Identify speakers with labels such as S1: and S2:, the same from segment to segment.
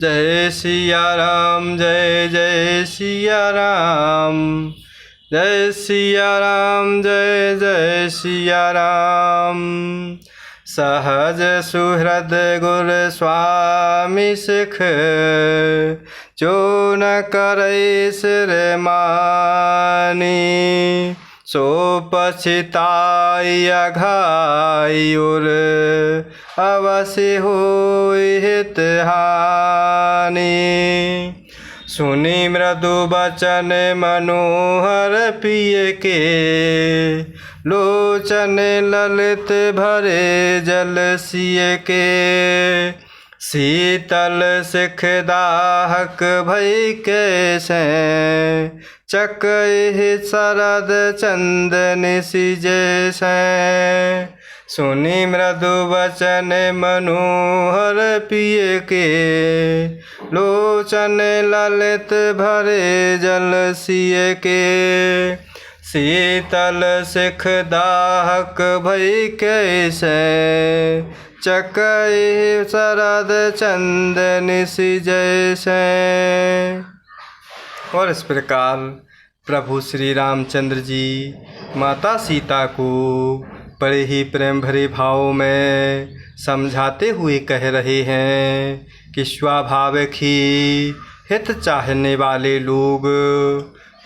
S1: जय सिया राम जय जय सिया राम, जय सिया राम जय जय सिया राम। सहज सुहृद गुर स्वामी सिख, जो न करे सिर मानी। सो पछिताई अघाई उर, अवश्य होई हित हानि। सुनी मृदु बचन मनोहर पिय के, लोचन ललित भरे जल सिय के। शीतल सिख दाहक भई कैसे, चकहि शरद चंदन जैसे। सुनी मृदु वचन मनोहर पिय के, लोचन ललित भरे जल सिय के। शीतल सिख दाहक भई कैसे, चकहि शरद चंदन जैसे। और इस प्रकार प्रभु श्री रामचंद्र जी माता सीता को बड़े ही प्रेम भरे भाव में समझाते हुए कह रहे हैं कि स्वाभाविक ही हित चाहने वाले लोग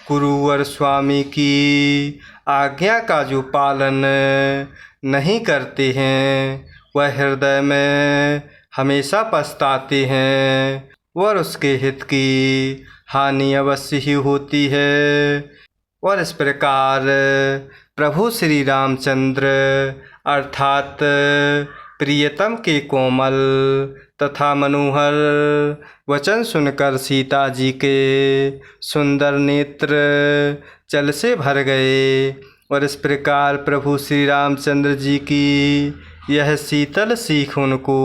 S1: गुरुवर स्वामी की आज्ञा का जो पालन नहीं करते हैं, वह हृदय में हमेशा पछताते हैं और उसके हित की हानि अवश्य ही होती है। और इस प्रकार प्रभु श्री रामचंद्र अर्थात प्रियतम के कोमल तथा मनोहर वचन सुनकर सीता जी के सुंदर नेत्र जल से भर गए। और इस प्रकार प्रभु श्री रामचंद्र जी की यह शीतल सीख उनको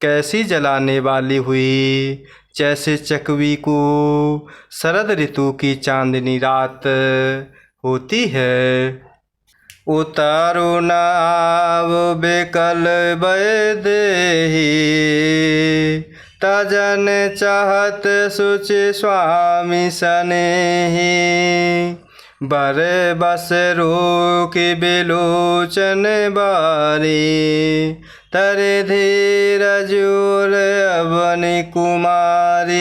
S1: कैसी जलाने वाली हुई, जैसे चकवी को शरद ऋतु की चांदनी रात होती है। उतारो नाव बेकल बैदेही, तजन चाहत सुच स्वामी सनेही। बर बस रोक बिलोचन बारी, तरे धीरज उर अवनि कुमारी।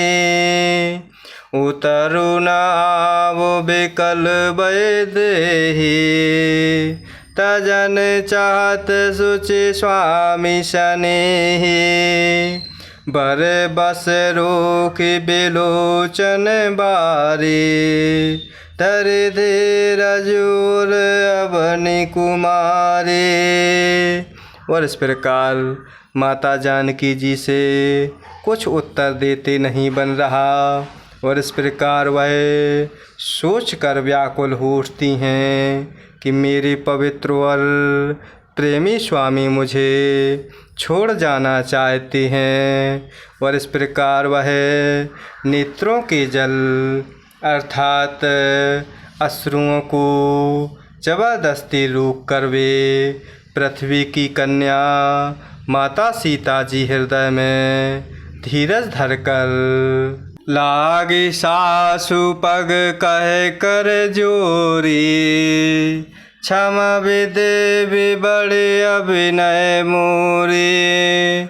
S1: उतरु नाव बिकल बैदेही, तजन चाहत सुच स्वामी सनेही। बर बस रोक बिलोचन बारी, तरे धीरज उर अवनि कुमारी। और इस प्रकार माता जानकी जी से कुछ उत्तर देते नहीं बन रहा। और इस प्रकार वह सोच कर व्याकुल हो उठती हैं कि मेरे पवित्र और प्रेमी स्वामी मुझे छोड़ जाना चाहते हैं। और इस प्रकार वह नेत्रों के जल अर्थात अश्रुओं को जबरदस्ती रोक कर वे पृथ्वी की कन्या माता सीता जी हृदय में धीरज धरकर लागी सासु पग कह कर जोरी। क्षमा विदेवी बड़े अभिनय मोरी,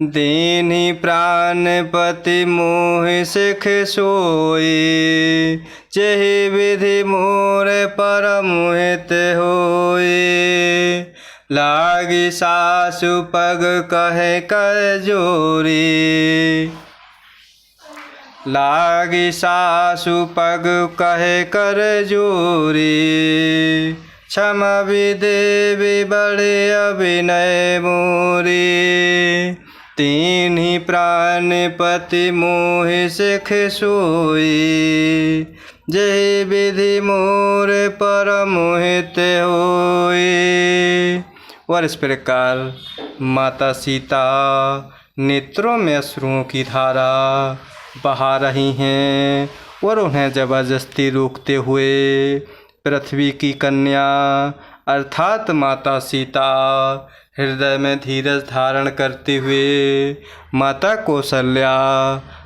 S1: दीनी प्राणपति मोह सिख सोई। जेहि विधि मोर परम हित होई, लागी सासु पग कहे कर जोरी। लागी सासु पग कहे कर जोरी, क्षमा विदेवी बड़े अभिनय मोरी। तीन्ही प्राणपति मोह सिख सोई, जय विधि मोर परम हित होई। और इस प्रकार माता सीता नेत्रों में अश्रुओं की धारा बहा रही हैं और उन्हें जबरदस्ती रोकते हुए पृथ्वी की कन्या अर्थात माता सीता हृदय में धीरज धारण करते हुए माता कौशल्या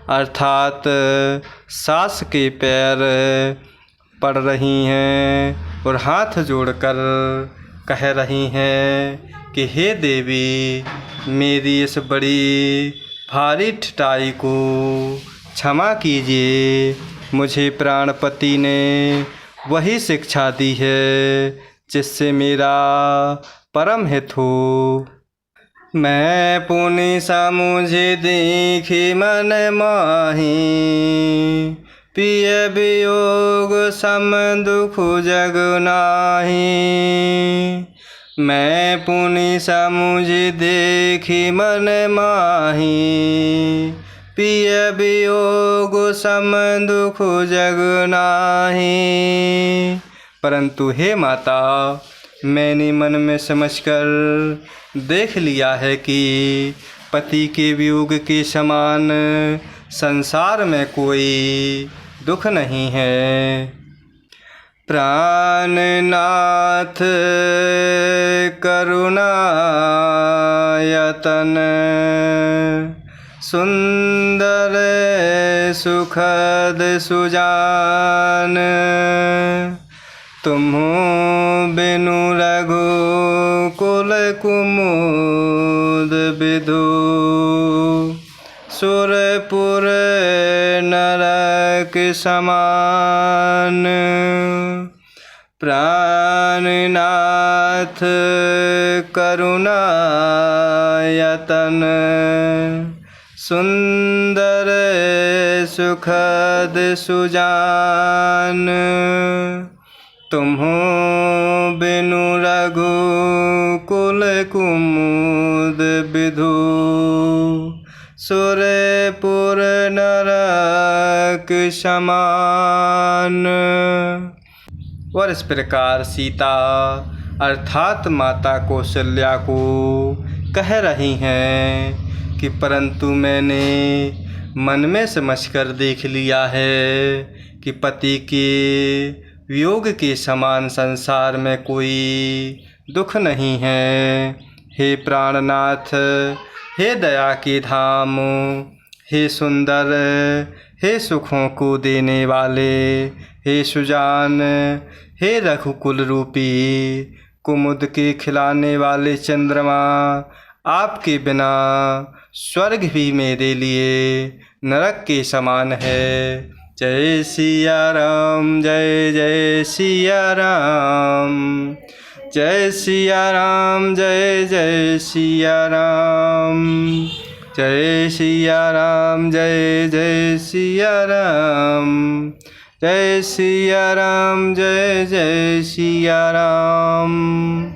S1: अर्थात सास के पैर पड़ रही हैं और हाथ जोड़कर कह रही हैं कि हे देवी, मेरी इस बड़ी भारी ठिठाई को क्षमा कीजिए। मुझे प्राणपति ने वही शिक्षा दी है जिससे मेरा परम हित हो। मैं पुनि मुझे देखी मन माही, पिय वियोग सम दुख जग नाही। मैं पुनि मुझे देखी मन माही, पिय वियोग सम दुख जग नाही। परंतु हे माता, मैंने मन में समझकर देख लिया है कि पति के वियोग के समान संसार में कोई दुख नहीं है। प्राणनाथ करुणा यतन, सुंदर सुखद सुजान। तुम्हु बिनु रघुकुल कुमुद विधु, सुरपुर नरक समान। प्राणनाथ करुणा यतन, सुंदर सुखद सुजान। तुम्हु बिनु रघुकुल कुमुद विधु, सुरपुर नरक समान। और इस प्रकार सीता अर्थात माता कौशल्या को कह रही हैं कि परंतु मैंने मन में समझकर देख लिया है कि पति के वियोग के समान संसार में कोई दुख नहीं है। हे प्राणनाथ, हे दया के धाम, हे सुंदर, हे सुखों को देने वाले, हे सुजान, हे रघुकुल रूपी कुमुद के खिलाने वाले चंद्रमा, आपके बिना स्वर्ग भी मेरे लिए नरक के समान है। जय सिया राम, जय जय सिया राम, जय सिया राम, जय जय सिया राम, जय सिया राम, जय जय सिया राम, जय सिया राम, जय जय सिया राम।